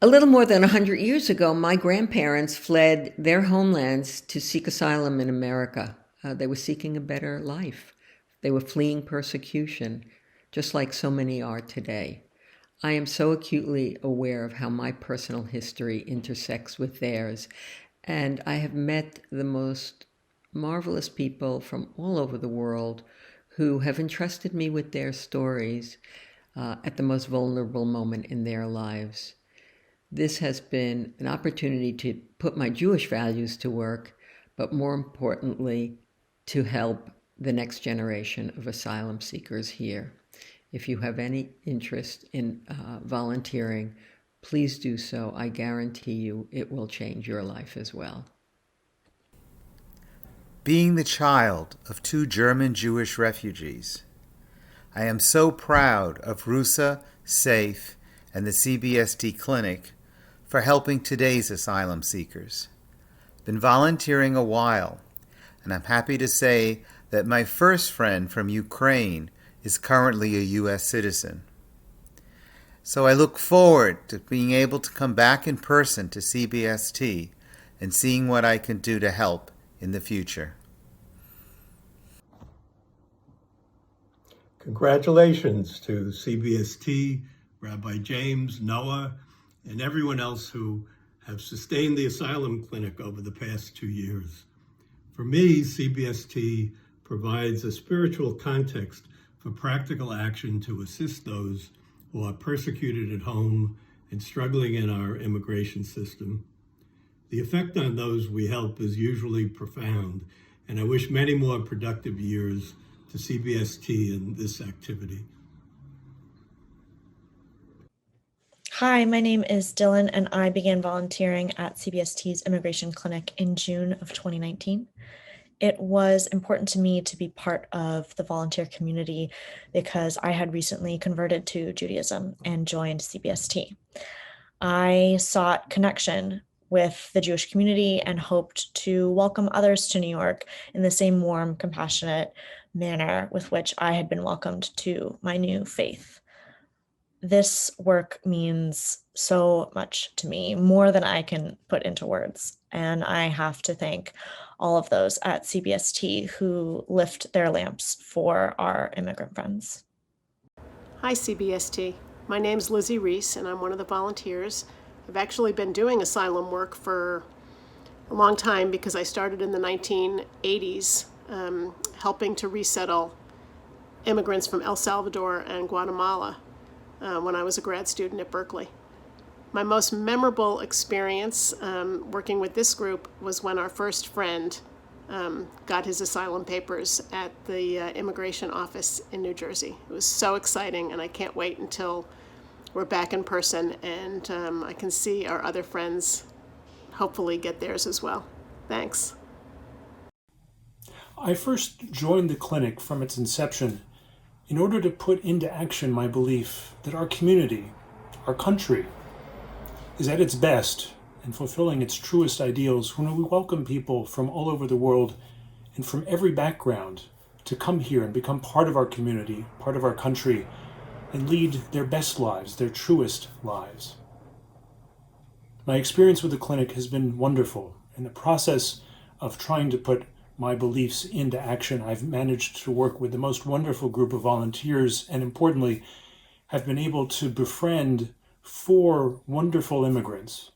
A little more than 100 years ago, my grandparents fled their homelands to seek asylum in America. They were seeking a better life. They were fleeing persecution, just like so many are today. I am so acutely aware of how my personal history intersects with theirs, and I have met the most marvelous people from all over the world who have entrusted me with their stories at the most vulnerable moment in their lives. This has been an opportunity to put my Jewish values to work, but more importantly, to help the next generation of asylum seekers here. If you have any interest in volunteering, please do so. I guarantee you it will change your life as well. Being the child of two German Jewish refugees, I am so proud of Rusa, SAFE, and the CBST Clinic for helping today's asylum seekers. Been volunteering a while, and I'm happy to say that my first friend from Ukraine is currently a U.S. citizen. So I look forward to being able to come back in person to CBST and seeing what I can do to help in the future. Congratulations to CBST, Rabbi James, Noah, and everyone else who have sustained the asylum clinic over the past 2 years. For me, CBST provides a spiritual context for practical action to assist those who are persecuted at home and struggling in our immigration system. The effect on those we help is usually profound, and I wish many more productive years to CBST in this activity. Hi, my name is Dylan, and I began volunteering at CBST's Immigration Clinic in June of 2019. It was important to me to be part of the volunteer community because I had recently converted to Judaism and joined CBST. I sought connection with the Jewish community and hoped to welcome others to New York in the same warm, compassionate manner with which I had been welcomed to my new faith. This work means so much to me, more than I can put into words. And I have to thank all of those at CBST who lift their lamps for our immigrant friends. Hi, CBST. My name's Lizzie Reis, and I'm one of the volunteers. I've actually been doing asylum work for a long time because I started in the 1980s helping to resettle immigrants from El Salvador and Guatemala when I was a grad student at Berkeley. My most memorable experience working with this group was when our first friend got his asylum papers at the immigration office in New Jersey. It was so exciting, and I can't wait until we're back in person and I can see our other friends hopefully get theirs as well. Thanks. I first joined the clinic from its inception in order to put into action my belief that our community, our country, is at its best and fulfilling its truest ideals when we welcome people from all over the world and from every background to come here and become part of our community, part of our country, and lead their best lives, their truest lives. My experience with the clinic has been wonderful. In the process of trying to put my beliefs into action, I've managed to work with the most wonderful group of volunteers and, importantly, have been able to befriend 4 wonderful immigrants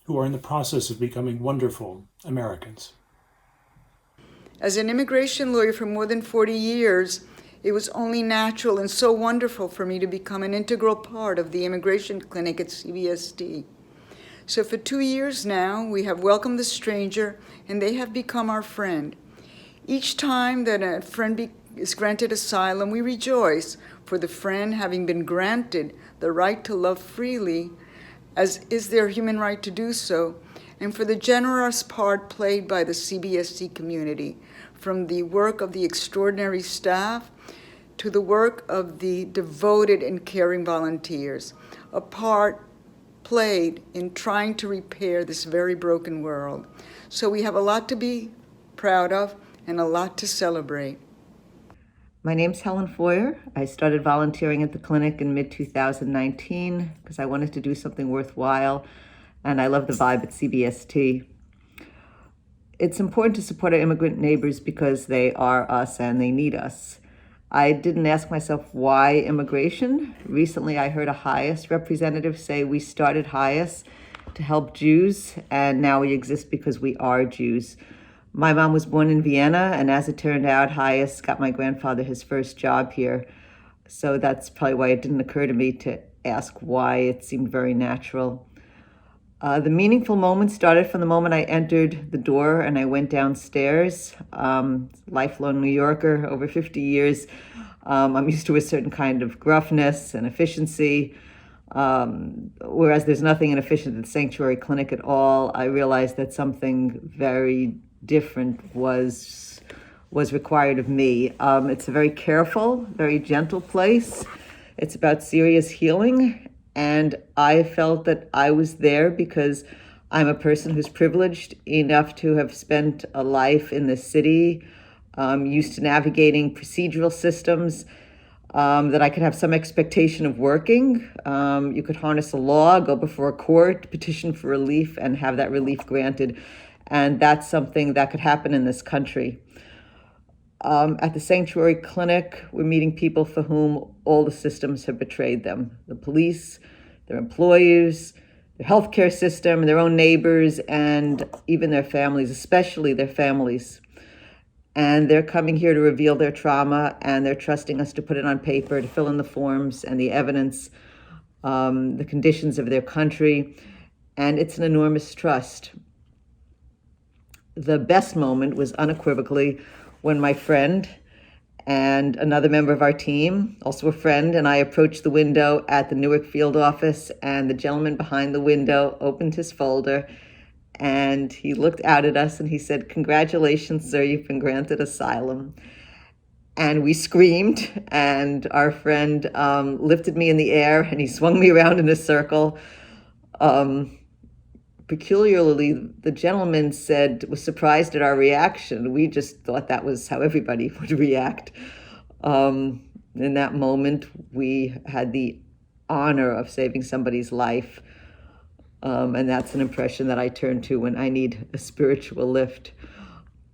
who are in the process of becoming wonderful Americans. As an immigration lawyer for more than 40 years, it was only natural and so wonderful for me to become an integral part of the immigration clinic at CBST. So for 2 years now, we have welcomed the stranger, and they have become our friend. Each time that a friend is granted asylum, we rejoice for the friend having been granted the right to love freely, as is their human right to do so, and for the generous part played by the CBST community, from the work of the extraordinary staff to the work of the devoted and caring volunteers, a part played in trying to repair this very broken world. So we have a lot to be proud of and a lot to celebrate. My name's Helen Foyer. I started volunteering at the clinic in mid-2019 because I wanted to do something worthwhile, and I love the vibe at CBST. It's important to support our immigrant neighbors because they are us and they need us. I didn't ask myself why immigration. Recently, I heard a HIAS representative say we started HIAS to help Jews, and now we exist because we are Jews. My mom was born in Vienna, and as it turned out, HIAS got my grandfather his first job here. So that's probably why it didn't occur to me to ask why. It seemed very natural. The meaningful moment started from the moment I entered the door and I went downstairs. Lifelong New Yorker, over 50 years. I'm used to a certain kind of gruffness and efficiency. Whereas there's nothing inefficient at the Sanctuary Clinic at all, I realized that something very different was required of me. It's a very careful, very gentle place. It's about serious healing, and I felt that I was there because I'm a person who's privileged enough to have spent a life in the city, used to navigating procedural systems, that I could have some expectation of working. You could harness a law, go before a court, petition for relief, and have that relief granted. And that's something that could happen in this country. At the Sanctuary Clinic, we're meeting people for whom all the systems have betrayed them. The police, their employers, their healthcare system, their own neighbors, and even their families, especially their families. And they're coming here to reveal their trauma, and they're trusting us to put it on paper, to fill in the forms and the evidence, the conditions of their country. And it's an enormous trust. The best moment was unequivocally when my friend and another member of our team, also a friend, and I approached the window at the Newark field office, and the gentleman behind the window opened his folder, and he looked out at us and he said, "Congratulations, sir, you've been granted asylum." And we screamed, and our friend lifted me in the air and he swung me around in a circle. Peculiarly, the gentleman was surprised at our reaction. We just thought that was how everybody would react. In that moment, we had the honor of saving somebody's life. And that's an impression that I turn to when I need a spiritual lift.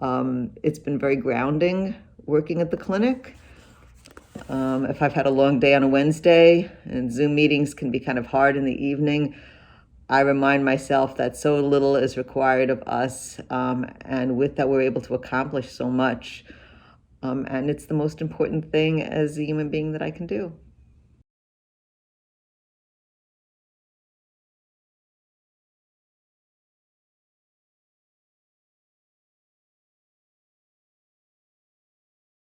It's been very grounding working at the clinic. If I've had a long day on a Wednesday, and Zoom meetings can be kind of hard in the evening, I remind myself that so little is required of us, and with that we're able to accomplish so much. And it's the most important thing as a human being that I can do.